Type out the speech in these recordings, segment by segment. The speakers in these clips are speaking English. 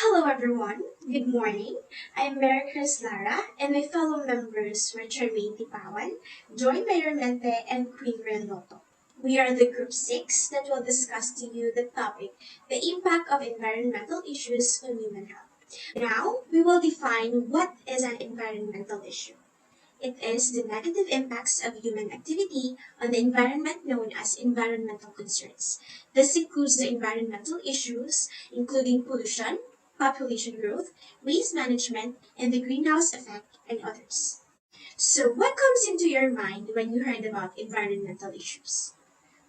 Hello everyone, good morning. I am Kris Lara and my fellow members were Charmaine Tipawan, joined by Mayormente and Kwyn Relloto. We are the group 6 that will discuss to you the topic, the impact of environmental issues on human health. Now, we will define what is an environmental issue. It is the negative impacts of human activity on the environment known as environmental concerns. This includes the environmental issues, including pollution, population growth, waste management, and the greenhouse effect, and others. So, what comes into your mind when you heard about environmental issues?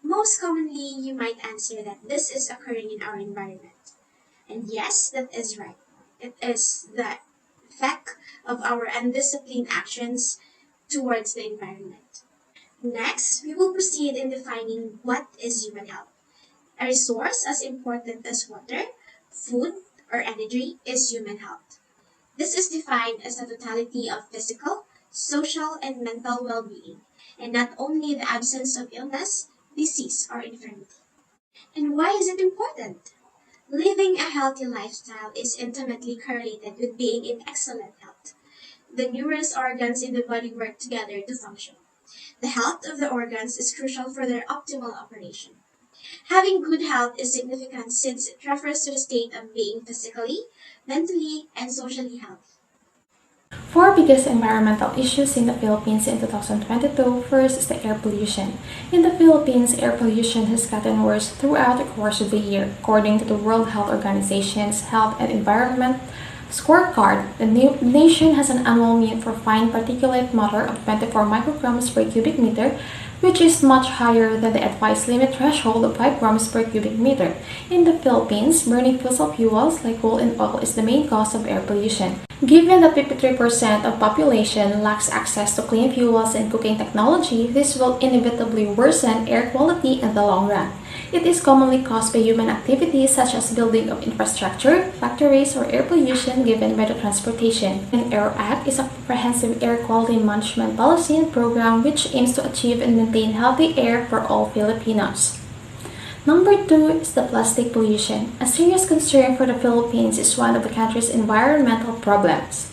Most commonly, you might answer that this is occurring in our environment. And yes, that is right. It is the effect of our undisciplined actions towards the environment. Next, we will proceed in defining what is human health. A resource as important as water, food, or energy is human health. This is defined as a totality of physical, social, and mental well-being, and not only the absence of illness, disease, or infirmity. And why is it important? Living a healthy lifestyle is intimately correlated with being in excellent health. The numerous organs in the body work together to function. The health of the organs is crucial for their optimal operation. Having good health is significant since it refers to the state of being physically, mentally, and socially healthy. Four biggest environmental issues in the Philippines in 2022. First is the air pollution. In the Philippines, air pollution has gotten worse throughout the course of the year. According to the World Health Organization's Health and Environment Scorecard, the nation has an annual mean for fine particulate matter of 24 micrograms per cubic meter, which is much higher than the advised limit threshold of 5 grams per cubic meter. In the Philippines, burning fossil fuels like coal and oil is the main cause of air pollution. Given that 53% of population lacks access to clean fuels and cooking technology, this will inevitably worsen air quality in the long run. It is commonly caused by human activities such as building of infrastructure, factories, or air pollution given by the transportation. An Air Act is a comprehensive air quality management policy and program which aims to achieve and maintain healthy air for all Filipinos. Number 2 is the plastic pollution. A serious concern for the Philippines is one of the country's environmental problems.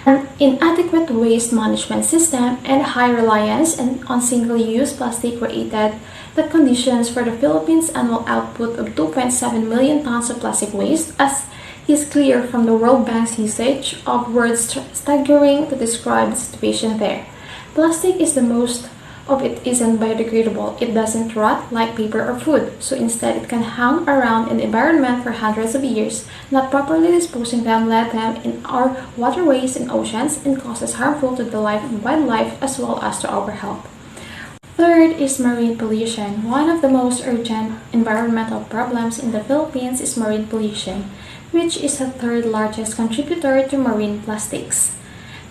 An inadequate waste management system and high reliance on single-use plastic created the conditions for the Philippines' annual output of 2.7 million tons of plastic waste, as is clear from the World Bank's usage of words staggering to describe the situation there. Plastic is the most of it isn't biodegradable. It doesn't rot like paper or food, so instead it can hang around in the environment for hundreds of years. Not properly disposing them led them in our waterways and oceans and causes harmful to the life and wildlife as well as to our health. Third is marine pollution. One of the most urgent environmental problems in the Philippines is marine pollution, which is the third largest contributor to marine plastics.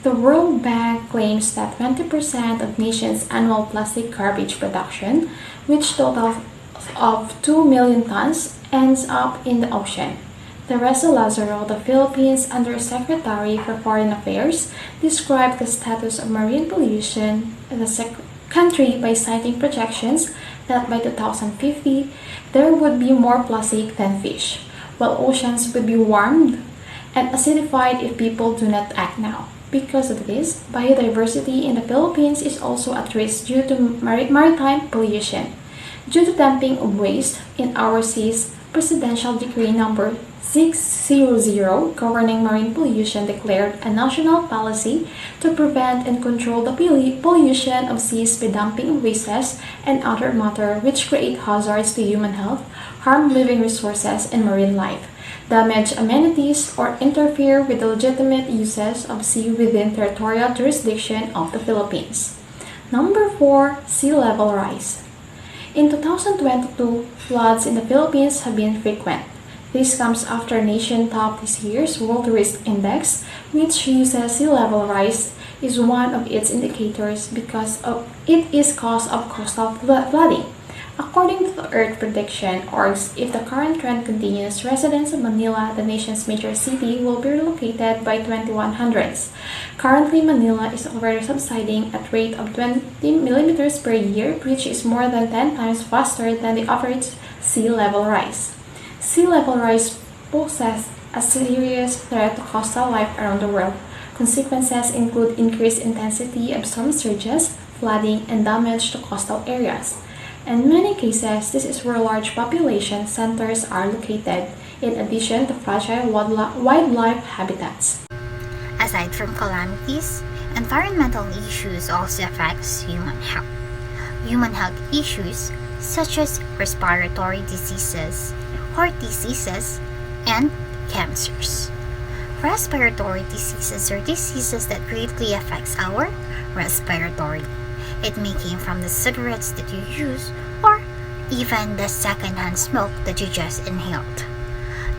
The World Bank claims that 20% of nation's annual plastic garbage production, which totals of 2 million tons, ends up in the ocean. Teresa Lazaro, the Philippines Undersecretary for Foreign Affairs, described the status of marine pollution in the country by citing projections that by 2050 there would be more plastic than fish, while oceans would be warmed and acidified if people do not act now. Because of this, biodiversity in the Philippines is also at risk due to maritime pollution. Due to dumping of waste in our seas, Presidential Decree Number 600 governing marine pollution declared a national policy to prevent and control the pollution of seas by dumping wastes and other matter which create hazards to human health, harm living resources and marine life, damage amenities, or interfere with the legitimate uses of sea within territorial jurisdiction of the Philippines. Number 4. Sea level rise. In 2022, floods in the Philippines have been frequent. This comes after a nation topped this year's World Risk Index, which uses sea level rise is one of its indicators because it is cause of coastal flooding. According to the Earth Prediction Orgs, if the current trend continues, residents of Manila, the nation's major city, will be relocated by 2100s. Currently, Manila is already subsiding at rate of 20 millimeters per year, which is more than 10 times faster than the average sea level rise. Sea level rise poses a serious threat to coastal life around the world. Consequences include increased intensity of storm surges, flooding, and damage to coastal areas. In many cases, this is where large population centers are located, in addition to fragile wildlife habitats. Aside from calamities, environmental issues also affects human health. Human health issues such as respiratory diseases, heart diseases, and cancers. Respiratory diseases are diseases that greatly affects our respiratory. It may come from the cigarettes that you use or even the secondhand smoke that you just inhaled.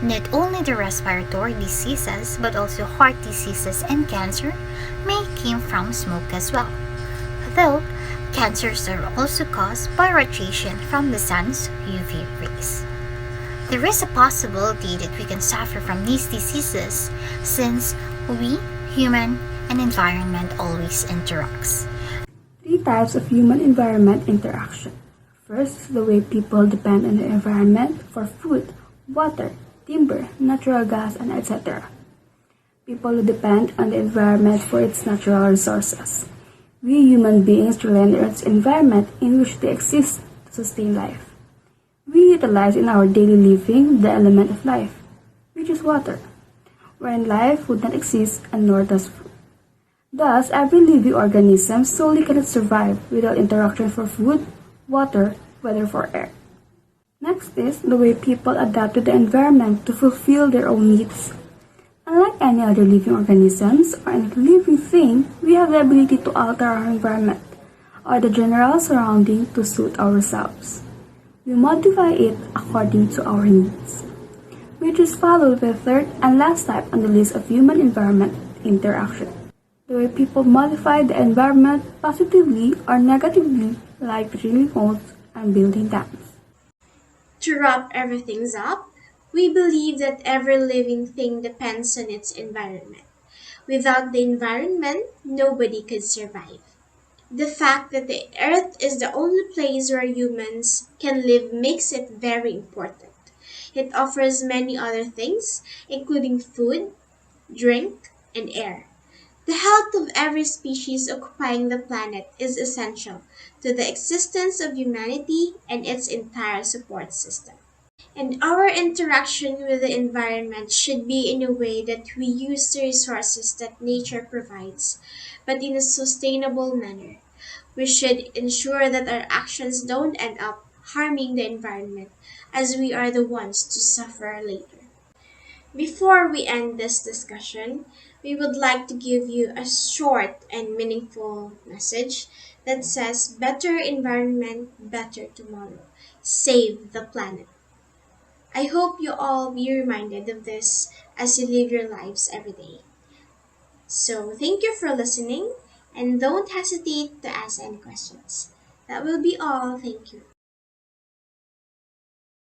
Not only the respiratory diseases but also heart diseases and cancer may come from smoke as well. Though cancers are also caused by radiation from the sun's UV rays. There is a possibility that we can suffer from these diseases since we, human, and environment always interacts. Three types of human-environment interaction. First is the way people depend on the environment for food, water, timber, natural gas, and etc. People who depend on the environment for its natural resources. We human beings rely on Earth's environment in which they exist to sustain life. We utilize in our daily living the element of life, which is water, wherein life would not exist and nor does food. Thus, every living organism solely cannot survive without interaction for food, water, whether for air. Next is the way people adapt to the environment to fulfill their own needs. Unlike any other living organisms or any living thing, we have the ability to alter our environment or the general surrounding to suit ourselves. We modify it according to our needs, which is followed by the third and last type on the list of human-environment interaction. The way people modify the environment positively or negatively, like drilling holes and building dams. To wrap everything up, we believe that every living thing depends on its environment. Without the environment, nobody could survive. The fact that the earth is the only place where humans can live makes it very important. It offers many other things, including food, drink, and air. The health of every species occupying the planet is essential to the existence of humanity and its entire support system. And our interaction with the environment should be in a way that we use the resources that nature provides, but in a sustainable manner. We should ensure that our actions don't end up harming the environment, as we are the ones to suffer later. Before we end this discussion, we would like to give you a short and meaningful message that says better environment, better tomorrow. Save the planet. I hope you all be reminded of this as you live your lives every day. So, thank you for listening and don't hesitate to ask any questions. That will be all. Thank you.